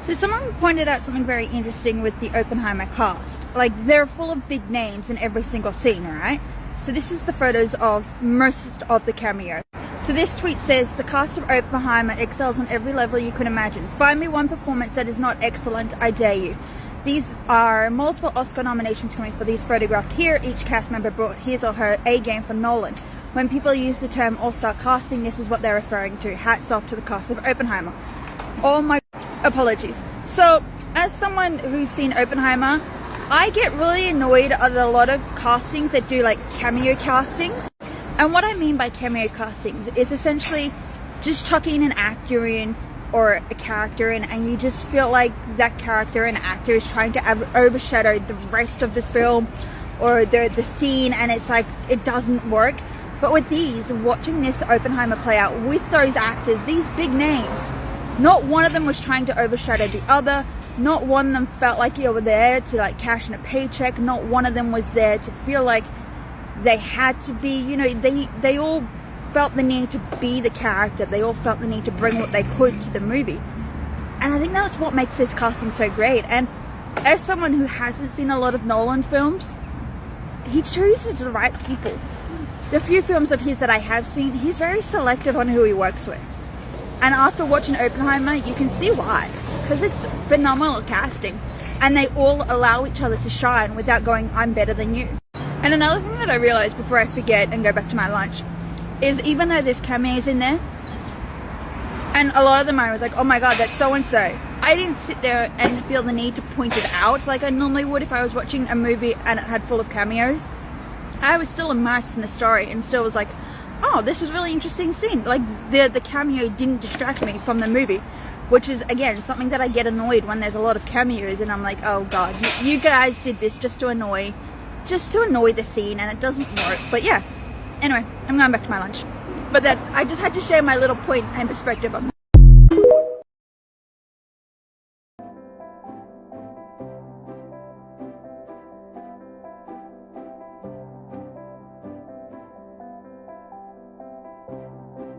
So someone pointed out something very interesting with the Oppenheimer cast. Like, they're full of big names in every single scene, right? So this is the photos of most of the cameos. So this tweet says, the cast of Oppenheimer excels on every level you can imagine. Find me one performance that is not excellent, I dare you. These are multiple Oscar nominations coming for these photographed here. Each cast member brought his or her A game for Nolan. When people use the term all-star casting, this is what they're referring to. Hats off to the cast of Oppenheimer. All my apologies. So, as someone who's seen Oppenheimer, I get really annoyed at a lot of castings that do like cameo castings. And what I mean by cameo castings is essentially just chucking an actor in or a character in, and you just feel like that character and actor is trying to overshadow the rest of this film or the scene, and it's like it doesn't work. But with these, watching this Oppenheimer play out with those actors, these big names, not one of them was trying to overshadow the other. Not one of them felt like you were there to like cash in a paycheck. Not one of them was there to feel like they had to be, you know, they all felt the need to be the character. They all felt the need to bring what they could to the movie. And I think that's what makes this casting so great. And as someone who hasn't seen a lot of Nolan films, he chooses the right people. The few films of his that I have seen, he's very selective on who he works with. And after watching Oppenheimer, you can see why. Because it's phenomenal casting. And they all allow each other to shine without going, I'm better than you. And another thing that I realized before I forget and go back to my lunch is even though there's cameos in there, and a lot of them I was like, oh my god, that's so-and-so, I didn't sit there and feel the need to point it out like I normally would if I was watching a movie and it had full of cameos. I was still immersed in the story and still was like, oh, this was a really interesting scene. Like, the cameo didn't distract me from the movie, which is, again, something that I get annoyed when there's a lot of cameos and I'm like, oh god, you guys did this just to annoy the scene, and it doesn't work. But yeah, anyway, I'm going back to my lunch. But I just had to share my little point and perspective on that.